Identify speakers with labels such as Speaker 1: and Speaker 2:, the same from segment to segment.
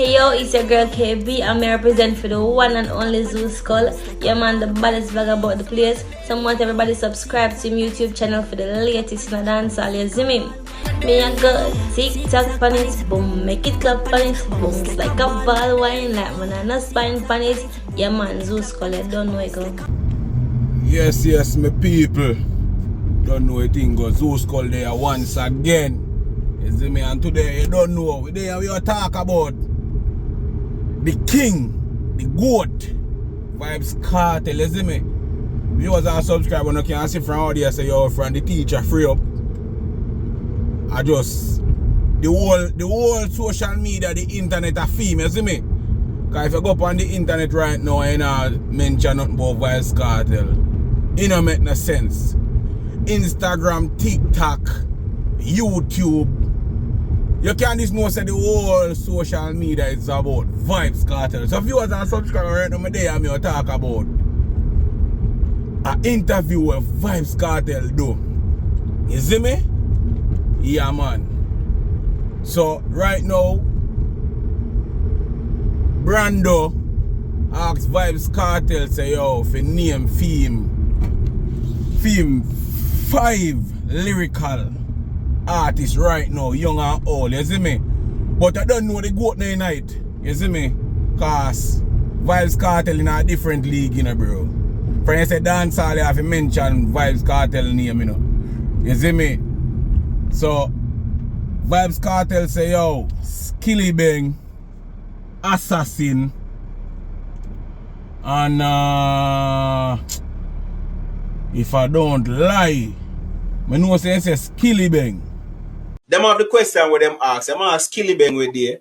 Speaker 1: Hey yo, it's your girl KB. I'm here represent for the one and only Zoo Skull. Yeah man, the baddest vlog about the place. So I want everybody subscribe to my YouTube channel for the latest in the dancehall. You see me? Me a go TikTok on it, boom, make it clap on it, boom, it's like a ball wine, like banana spine on it. Yeah man, Zoo Skull, you don't know it go.
Speaker 2: Yes, my people. Don't know a thing go. Zoo Skull there once again. You see me? And today you don't know. Today we are talk about the king, the goat, Vybz Kartel. You see me? Viewers and subscribers you can see from out there say yo from the teacher free up. I just the whole social media, the internet a theme, you see me? Cause if you go up on the internet right now and mention nothing about Vybz Kartel, it don't make no sense. Instagram, TikTok, YouTube, you can't just know say the whole social media is about Vybz Kartel. So viewers and subscribers right now, me talk about an interview with Vybz Kartel do. You see me? Yeah man. So right now, Brando asks Vybz Kartel say yo for name theme 5 lyrical artists right now, young and old, you see me? But I don't know the goat night, you see me? Cause Vybz Kartel in a different league, you know, bro. For you say dancehall, you have to mention Vybz Kartel name, you know. You see me? So Vybz Kartel say yo, Skilly Bang, Assassin, and if I don't lie, I know say Skilly Bang.
Speaker 3: Them have the question where them ask. Them ask Skilly Bang with there.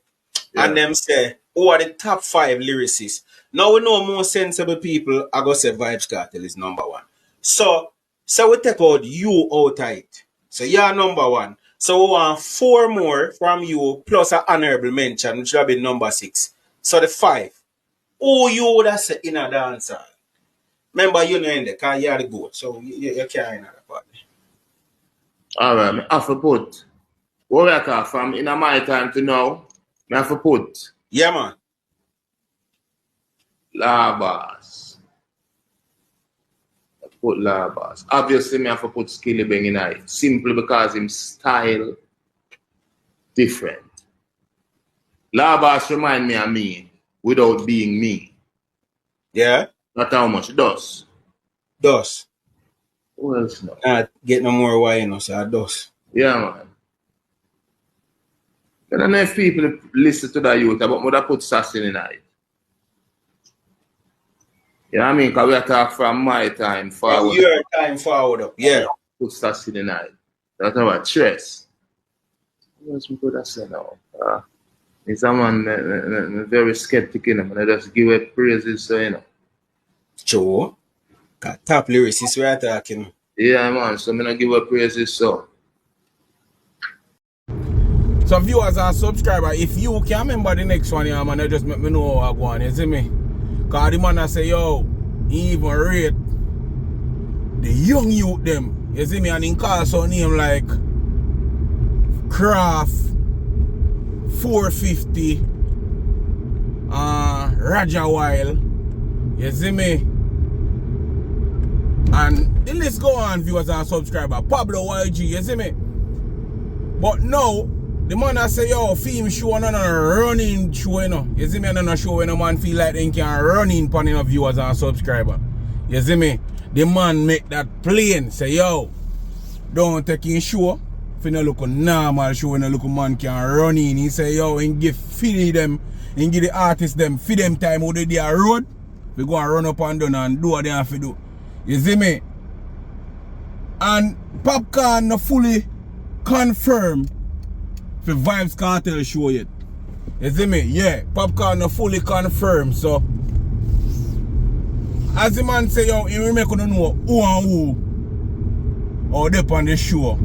Speaker 3: Yeah. And them say, who are the top 5 lyricists? Now we know more sensible people are going to say Vybz Kartel is number 1. So we take out you out of it. So you're number 1. So we want 4 more from you plus an honorable mention, which will be number 6. So the 5. Who you would have said in a dancehall? Remember, you know in there, because you're the goat. So you can't in that part.
Speaker 4: Alright, I have to put what I call from in my time to now, I have to put.
Speaker 3: Yeah, man.
Speaker 4: Labas. I put Labas. Obviously, I have to put Skilly Bang in it. Simply because his style different. Labas remind me of me without being me.
Speaker 3: Yeah?
Speaker 4: Not how much. Does.
Speaker 3: Does.
Speaker 4: Who else now?
Speaker 3: Not get no more wine, so it does.
Speaker 4: Yeah, man. I don't know if people listen to that youth about what I put Assassin in it. You know what I mean? Because we are talking from my time forward.
Speaker 3: Your time forward up, yeah.
Speaker 4: Put Assassin in it. That's about stress. What else we could have said now? It's someone very skeptic in him, and I just give it praises, so you know.
Speaker 3: True. Got top lyricists we are talking.
Speaker 4: Yeah, man, so I'm going to give her praises, so.
Speaker 2: So viewers and subscribers, if you can remember the next one, yeah, man, just make me know how I go on, you see me? Because the man I say, yo, he even rate the young youth them, you see me? And he call some name like Craft, 450, Raja Wild, you see me? And the list go on, viewers and subscribers. Pablo YG, you see me? But now, the man I say, yo, film show and a running show, you know. You see me? And a show when a man feel like they can run in upon enough viewers and subscribers. You see me? The man make that plain. Say, yo, don't take in show. If you no look a normal show when a look man can run in. He say, yo, and give feed them, and give the artists them, feed them time how they are road. We go and run up and down and do what they have to do. You see me? And Popcorn not fully confirmed for Vybz Kartel show yet. You see me? Yeah, Popcorn not fully confirmed. So as the man say, yo, he will make you know who and who or they on the show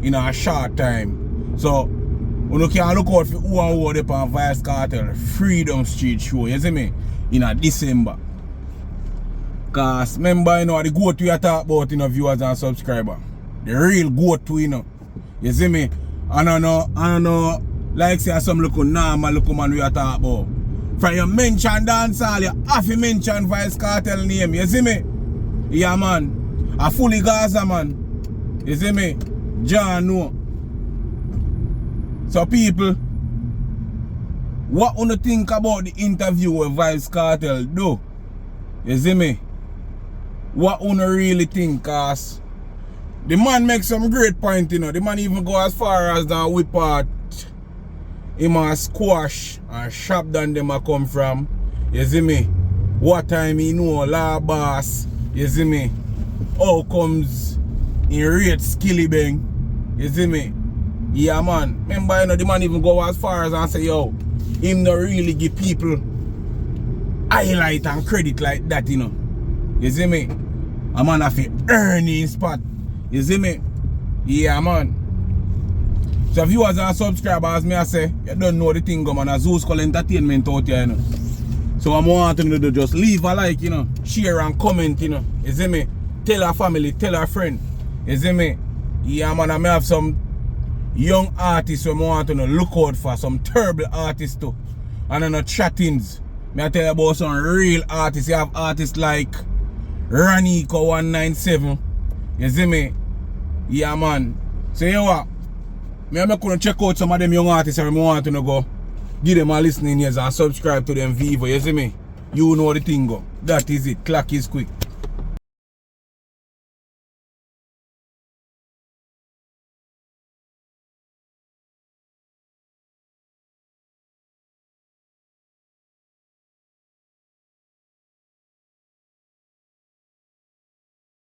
Speaker 2: in a short time. So you can look out for who and who they on Vybz Kartel Freedom Street show, you see me? In a December. Because remember, you know, the goat we are talking about, you know, viewers and subscribers. The real goat, you know. You see me? I don't know Like say some look normal look man we are talking about. From you mention Dancehall, you have to mention Vybz Kartel name, you see me? Yeah man. A fully Gaza man. You see me? John no. So people, what you think about the interview with Vybz Kartel do? You see me? What you really think? Cause the man makes some great point, you know. The man even go as far as the whip out him a squash and shop than them a come from. You see me? What time he know law boss. You see me? How comes in rate skilly bang. You see me? Yeah man. Remember you know the man even go as far as and say yo, him not really give people highlight and credit like that, you know. You see me? A man have to earn his spot. You see me? Yeah man. So viewers and subscribers, me I say, you don't know the thing man, a Zeus Call Entertainment out here, you know. So I'm wanting to do just leave a like, you know, share and comment, you know. You see me? Tell a family, tell a friend. You see me? Yeah man, I may have some young artists who I want to look out for, some terrible artists too. And I know chattings. Me I tell you about some real artists. You have artists like Ranico 197. You see me? Yeah man. So you know what? I'm going to check out some of them young artists and I want to go give them a listening ears and subscribe to them Vivo. You see me? You know the thing go. That is it. Clock is quick.